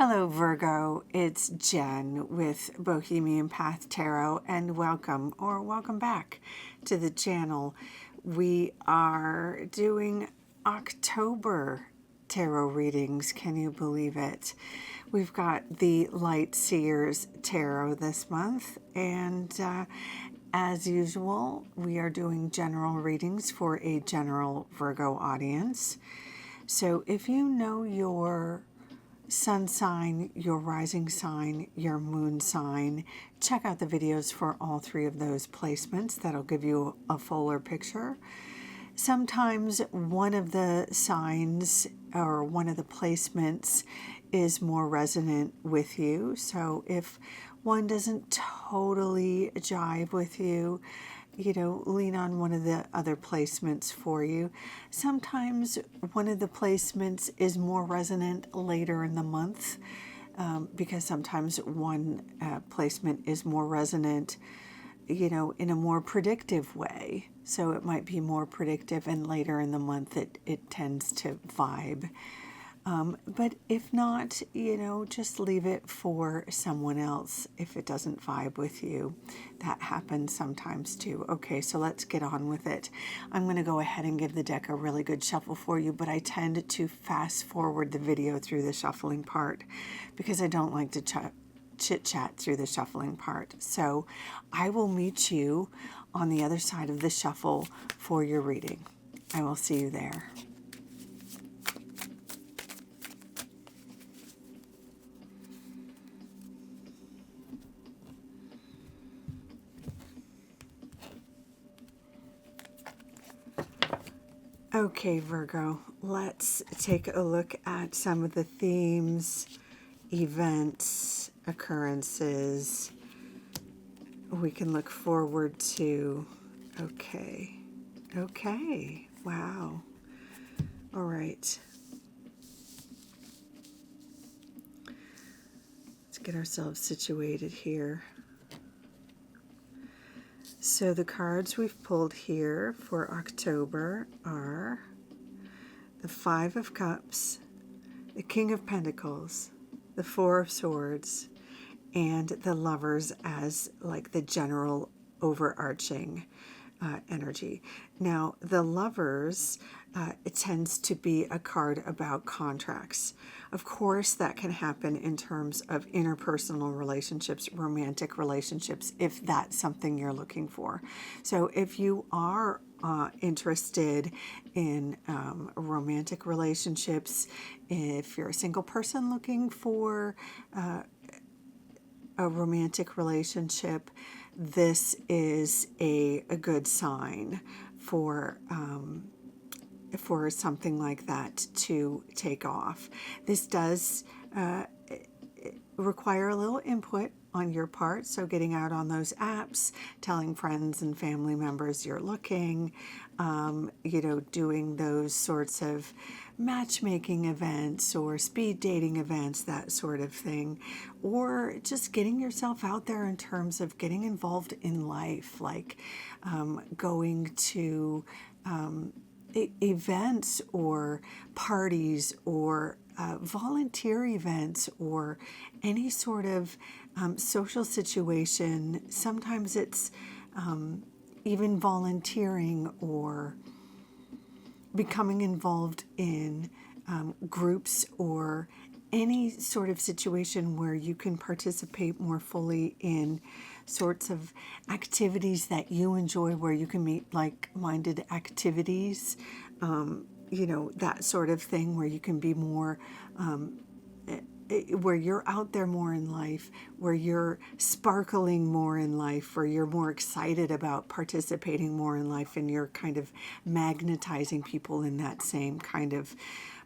Hello Virgo, it's Jen with Bohemian Path Tarot and welcome back to the channel. We are doing October tarot readings, can you believe it? We've got the Light Seers Tarot this month and as usual we are doing general readings for a general Virgo audience. So if you know your sun sign, your rising sign, your moon sign, check out the videos for all three of those placements. That'll give you a fuller picture. Sometimes one of the signs or one of the placements is more resonant with you. So if one doesn't totally jive with you, lean on one of the other placements for you. Sometimes one of the placements is more resonant later in the month because sometimes one placement is more resonant, in a more predictive way. So it might be more predictive and later in the month it tends to vibe. But if not, just leave it for someone else if it doesn't vibe with you. That happens sometimes too. Okay, so let's get on with it. I'm going to go ahead and give the deck a really good shuffle for you, but I tend to fast forward the video through the shuffling part because I don't like to chit-chat through the shuffling part. So I will meet you on the other side of the shuffle for your reading. I will see you there. Okay, Virgo, let's take a look at some of the themes, events, occurrences we can look forward to. Okay, wow. All right. Let's get ourselves situated here. So the cards we've pulled here for October are the Five of Cups, the King of Pentacles, the Four of Swords, and the Lovers as like the general overarching energy. Now, the Lovers, it tends to be a card about contracts. Of course, that can happen in terms of interpersonal relationships, romantic relationships, if that's something you're looking for. So if you are interested in romantic relationships, if you're a single person looking for a romantic relationship, this is a good sign for something like that to take off. This does require a little input on your part, so getting out on those apps, telling friends and family members you're looking, doing those sorts of matchmaking events or speed dating events, that sort of thing, or just getting yourself out there in terms of getting involved in life, like going to events or parties or volunteer events or any sort of social situation. Sometimes it's even volunteering or becoming involved in groups or any sort of situation where you can participate more fully in sorts of activities that you enjoy, where you can meet like-minded activities, that sort of thing, where you can be more, where you're out there more in life, where you're sparkling more in life, where you're more excited about participating more in life, and you're kind of magnetizing people in that same kind of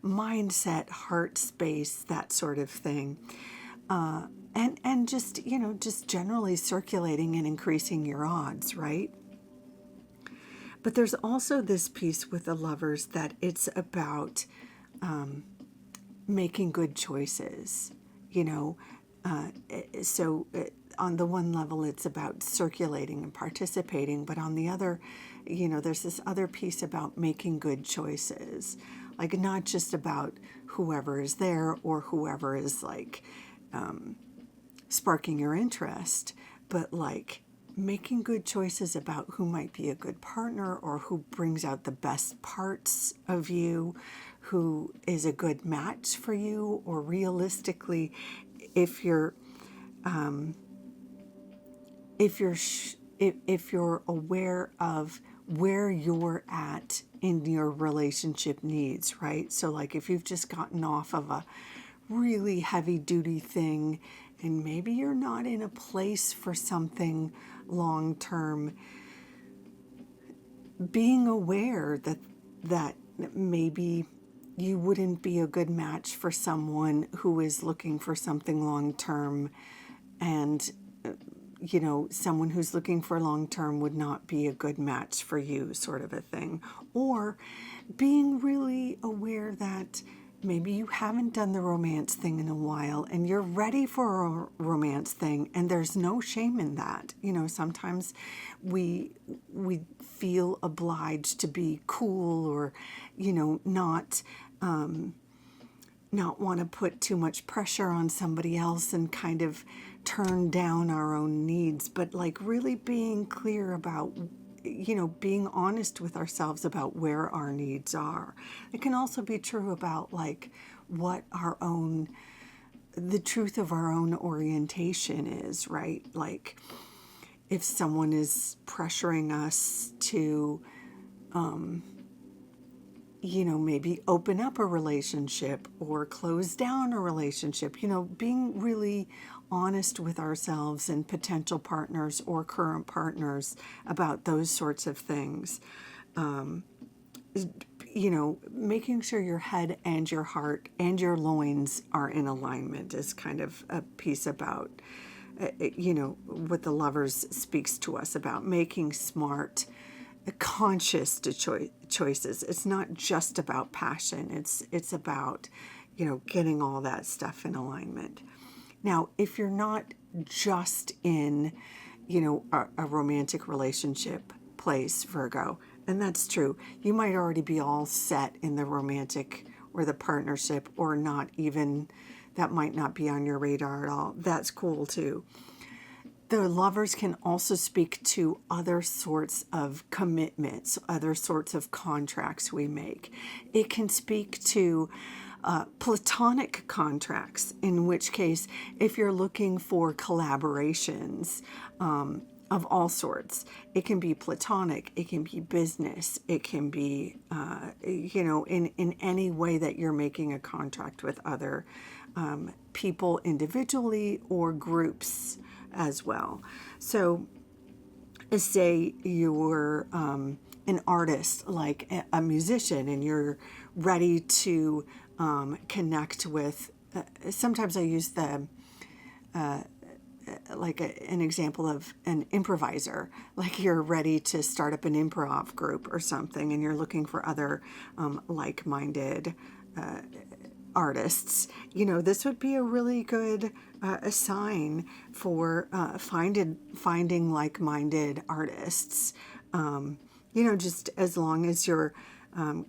mindset, heart space, that sort of thing. And just, just generally circulating and increasing your odds, right? But there's also this piece with the Lovers that it's about making good choices, so on the one level it's about circulating and participating, but on the other, there's this other piece about making good choices, Like, not just about whoever is there or whoever is like sparking your interest, but like making good choices about who might be a good partner or who brings out the best parts of you, who is a good match for you, or realistically, if you're if you're aware of where you're at in your relationship needs, right? So like if you've just gotten off of a really heavy duty thing and maybe you're not in a place for something long term, being aware that maybe you wouldn't be a good match for someone who is looking for something long term, and someone who's looking for long term would not be a good match for you, sort of a thing. Or being really aware that maybe you haven't done the romance thing in a while and you're ready for a romance thing, and there's no shame in that. Sometimes we feel obliged to be cool, or not want to put too much pressure on somebody else and kind of turn down our own needs, but like really being clear about, being honest with ourselves about where our needs are. It can also be true about like what the truth of our own orientation is, right? Like if someone is pressuring us to, maybe open up a relationship or close down a relationship, being really honest with ourselves and potential partners or current partners about those sorts of things. Making sure your head and your heart and your loins are in alignment is kind of a piece about, what the Lovers speaks to us about, making smart, conscious choices. It's not just about passion. It's about, getting all that stuff in alignment. Now, if you're not just in, a romantic relationship place, Virgo, and that's true, you might already be all set in the romantic or the partnership, or not even, that might not be on your radar at all. That's cool too. The Lovers can also speak to other sorts of commitments, other sorts of contracts we make. It can speak to platonic contracts, in which case, if you're looking for collaborations of all sorts, it can be platonic, it can be business, it can be, in any way that you're making a contract with other people individually or groups as well. So say you're an artist, like a musician, and you're ready to connect with, sometimes I use the an example of an improviser, like you're ready to start up an improv group or something, and you're looking for other like-minded artists. This would be a really good a sign for finding like-minded artists. Just as long as you're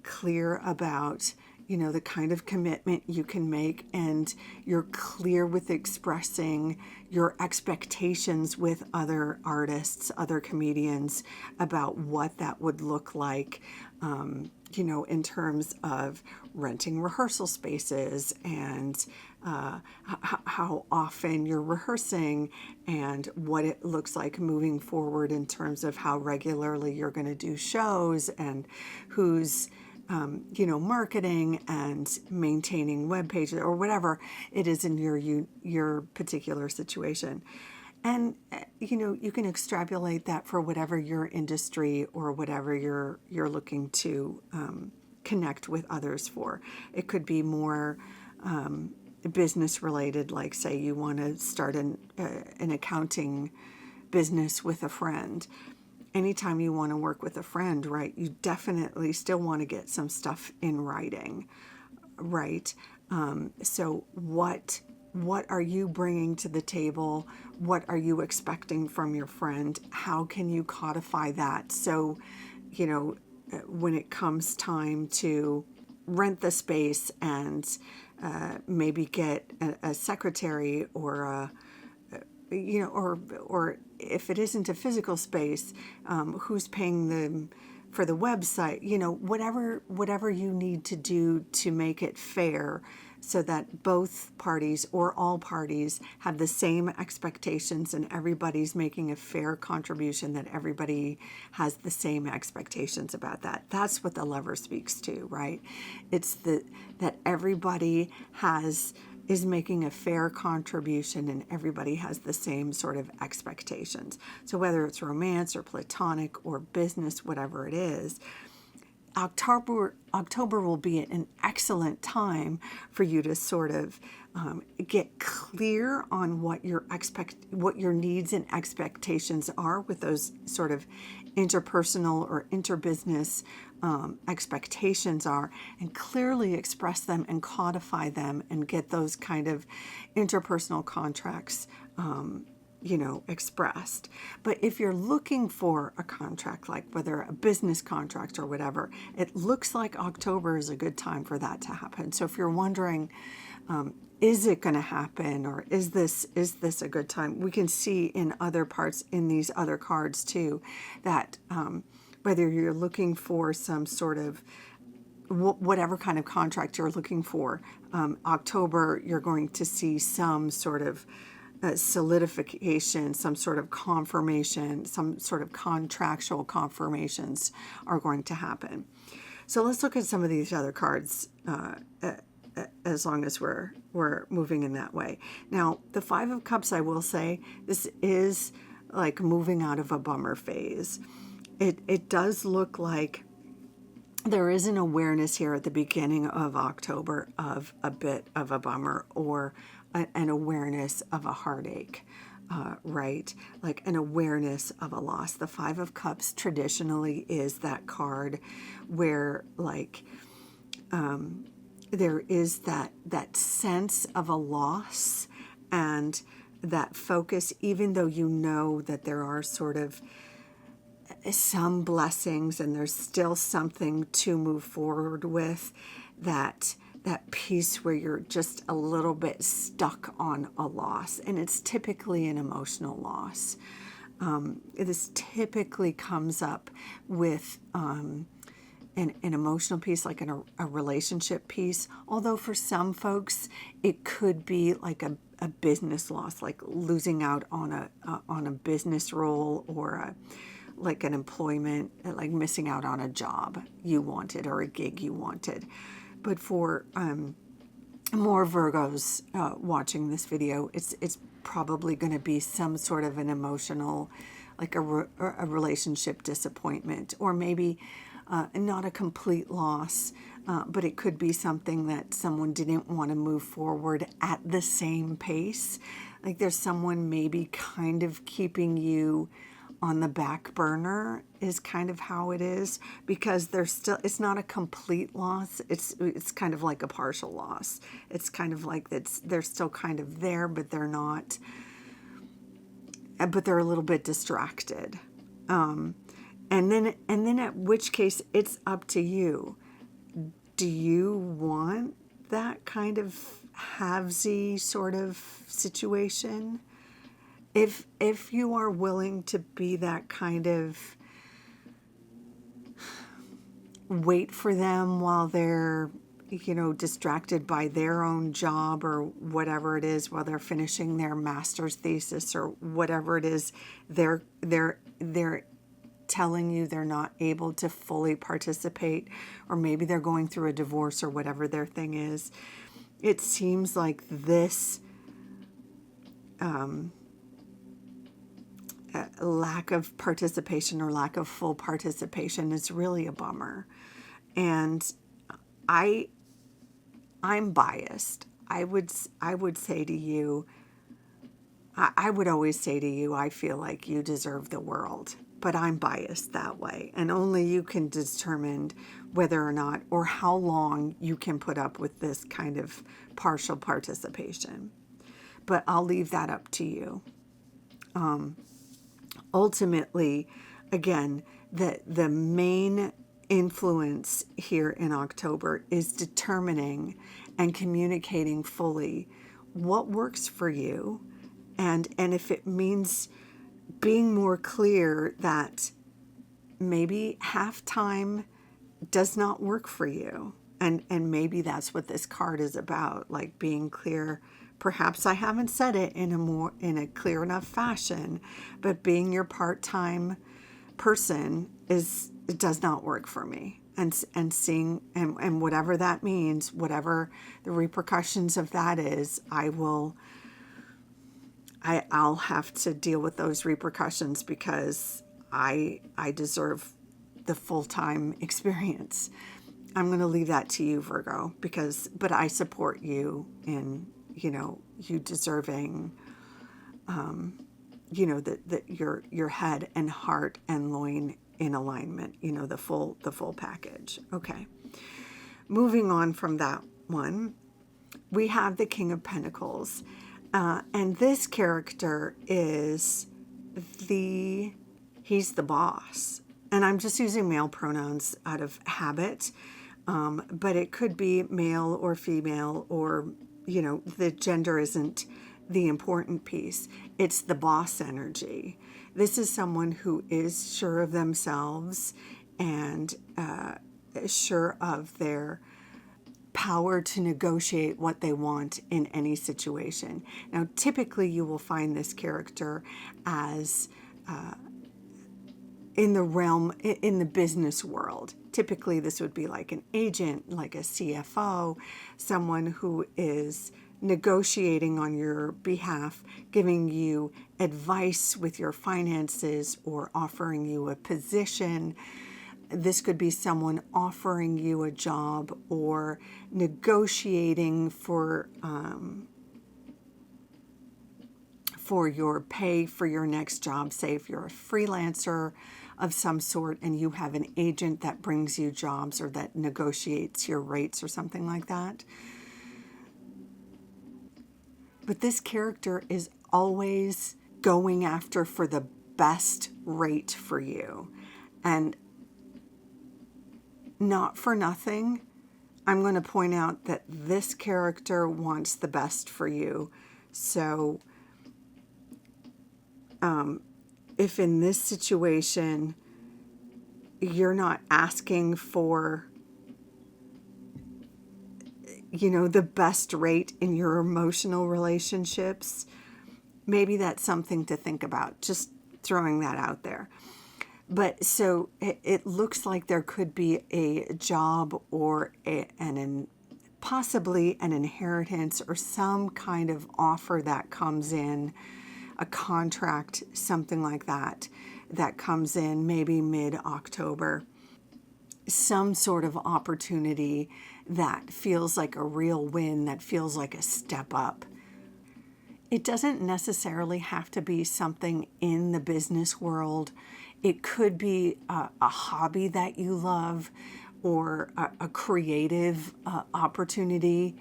clear about, the kind of commitment you can make, and you're clear with expressing your expectations with other artists, other comedians, about what that would look like, in terms of renting rehearsal spaces, and how often you're rehearsing, and what it looks like moving forward in terms of how regularly you're going to do shows, and who's marketing and maintaining web pages, or whatever it is in your particular situation. And you can extrapolate that for whatever your industry or whatever you're looking to connect with others for. It could be more business related, like say you want to start an accounting business with a friend. Anytime you want to work with a friend, right, you definitely still want to get some stuff in writing, right? So what are you bringing to the table? What are you expecting from your friend? How can you codify that? So, when it comes time to rent the space and maybe get a secretary or a, or if it isn't a physical space, who's paying them for the website, whatever you need to do to make it fair so that both parties or all parties have the same expectations and everybody's making a fair contribution, that everybody has the same expectations about that. That's what the Lover speaks to, right? It's that everybody is making a fair contribution and everybody has the same sort of expectations. So whether it's romance or platonic or business, whatever it is, October will be an excellent time for you to sort of get clear on what your needs and expectations are with those sort of interpersonal or interbusiness expectations are, and clearly express them and codify them and get those kind of interpersonal contracts expressed. But if you're looking for a contract, like whether a business contract or whatever, it looks like October is a good time for that to happen. So if you're wondering, is it going to happen, or is this a good time? We can see in other parts in these other cards too, that whether you're looking for some sort of whatever kind of contract you're looking for, October, you're going to see some sort of solidification, some sort of confirmation, some sort of contractual confirmations are going to happen. So let's look at some of these other cards as long as we're moving in that way. Now, the Five of Cups, I will say, this is like moving out of a bummer phase. It does look like there is an awareness here at the beginning of October of a bit of a bummer, or an awareness of a heartache, right? Like an awareness of a loss. The Five of Cups traditionally is that card where there is that sense of a loss and that focus, even though you know that there are sort of some blessings and there's still something to move forward with, that piece where you're just a little bit stuck on a loss. And it's typically an emotional loss. This typically comes up with an emotional piece, like a relationship piece. Although for some folks, it could be like a business loss, like losing out on a business role, or like an employment, like missing out on a job you wanted or a gig you wanted. But for more Virgos watching this video, it's probably going to be some sort of an emotional, like a relationship disappointment, or maybe not a complete loss, but it could be something that someone didn't want to move forward at the same pace. Like there's someone maybe kind of keeping you on the back burner, is kind of how it is, because it's not a complete loss. It's kind of like a partial loss. It's kind of like they're still kind of there, but they're not, but they're a little bit distracted. And then at which case it's up to you. Do you want that kind of halvesy sort of situation? If you are willing to be that kind of wait for them while they're, distracted by their own job or whatever it is, while they're finishing their master's thesis or whatever it is, they're telling you they're not able to fully participate, or maybe they're going through a divorce or whatever their thing is. It seems like this lack of participation or lack of full participation is really a bummer. And I'm biased. I would say to you, I would always say to you, I feel like you deserve the world, but I'm biased that way. And only you can determine whether or not, or how long you can put up with this kind of partial participation. But I'll leave that up to you. Ultimately, again, the main influence here in October is determining and communicating fully what works for you. And if it means being more clear that maybe halftime does not work for you. And maybe that's what this card is about, like being clear. Perhaps I haven't said it in a clear enough fashion, but being your part-time person it does not work for me. And seeing and whatever that means, whatever the repercussions of that is, I'll have to deal with those repercussions because I deserve the full-time experience. I'm going to leave that to you, Virgo, but I support you in, you deserving, that your head and heart and loin in alignment, the full package. Okay. Moving on from that one, we have the King of Pentacles. And this character is he's the boss. And I'm just using male pronouns out of habit. But it could be male or female, or, the gender isn't the important piece. It's the boss energy. This is someone who is sure of themselves and sure of their power to negotiate what they want in any situation. Now, typically you will find this character as in the business world. Typically this would be like an agent, like a CFO, someone who is negotiating on your behalf, giving you advice with your finances or offering you a position. This could be someone offering you a job or negotiating for your pay for your next job. Say if you're a freelancer of some sort and you have an agent that brings you jobs or that negotiates your rates or something like that. But this character is always going after for the best rate for you. And not for nothing, I'm going to point out that this character wants the best for you. So if in this situation you're not asking for, the best rate in your emotional relationships, maybe that's something to think about. Just throwing that out there. But so it looks like there could be a job or possibly an inheritance or some kind of offer that comes in, a contract, something like that comes in maybe mid-October. Some sort of opportunity that feels like a real win, that feels like a step up. It doesn't necessarily have to be something in the business world. It could be a hobby that you love or a creative opportunity.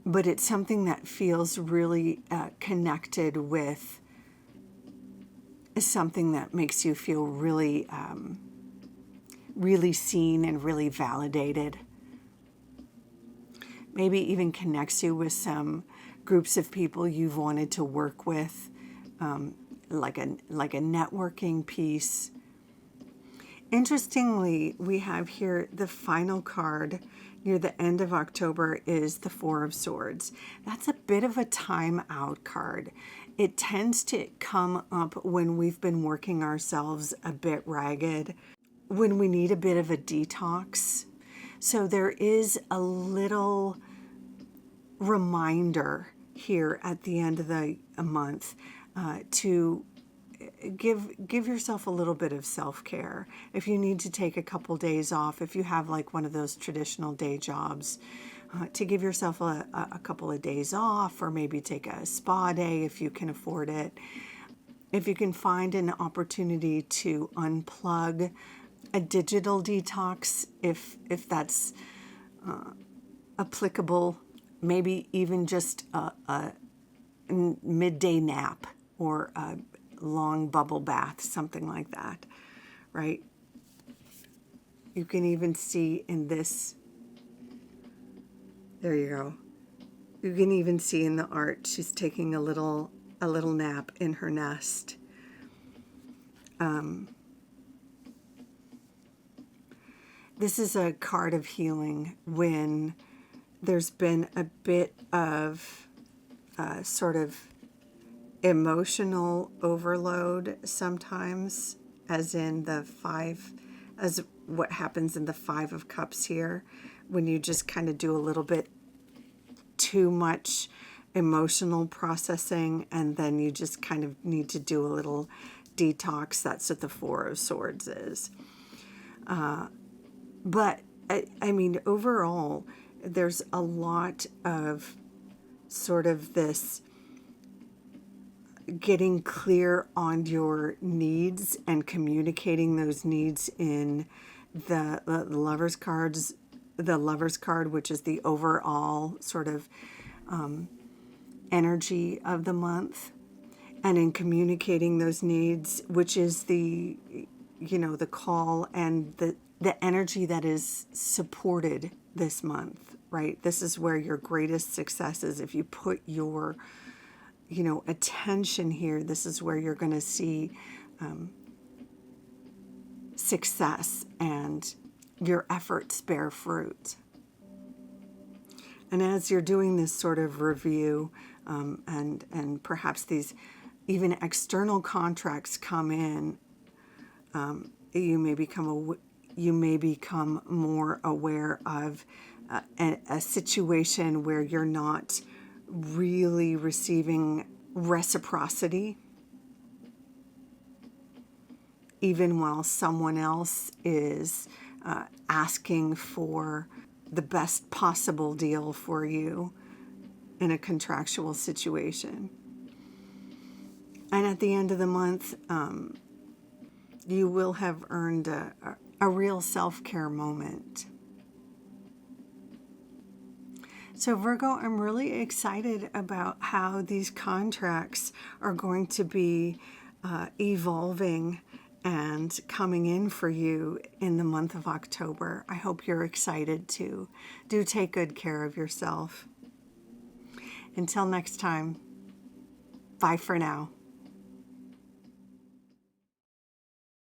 But it's something that feels really connected with something that makes you feel really, really seen and really validated. Maybe even connects you with some groups of people you've wanted to work with, like a networking piece. Interestingly, we have here the final card near the end of October is the Four of Swords. That's a bit of a time out card. It tends to come up when we've been working ourselves a bit ragged, when we need a bit of a detox. So there is a little reminder here at the end of the month to give yourself a little bit of self-care. If you need to take a couple days off, if you have like one of those traditional day jobs, to give yourself a couple of days off, or maybe take a spa day if you can afford it. If you can find an opportunity to unplug, a digital detox, if that's applicable, maybe even just a midday nap or a long bubble bath, something like that, right? You can even see in this, there you go. You can even see in the art, she's taking a little nap in her nest. This is a card of healing when there's been a bit of sort of emotional overload sometimes, as in the five, as what happens in the Five of Cups here, when you just kind of do a little bit too much emotional processing, and then you just kind of need to do a little detox. That's what the Four of Swords is. But I mean, overall, there's a lot of sort of this getting clear on your needs and communicating those needs in the Lover's cards, the Lover's card, which is the overall sort of energy of the month, and in communicating those needs, which is the, you know, the call and the energy that is supported this month, right? This is where your greatest success is. If you put your, you know, attention here, this is where you're going to see success and your efforts bear fruit. And as you're doing this sort of review, and perhaps these even external contracts come in, you may become more aware of a situation where you're not really receiving reciprocity, even while someone else is asking for the best possible deal for you in a contractual situation. And at the end of the month, you will have earned a real self-care moment. So Virgo, I'm really excited about how these contracts are going to be evolving and coming in for you in the month of October. I hope you're excited too. Do take good care of yourself. Until next time, bye for now.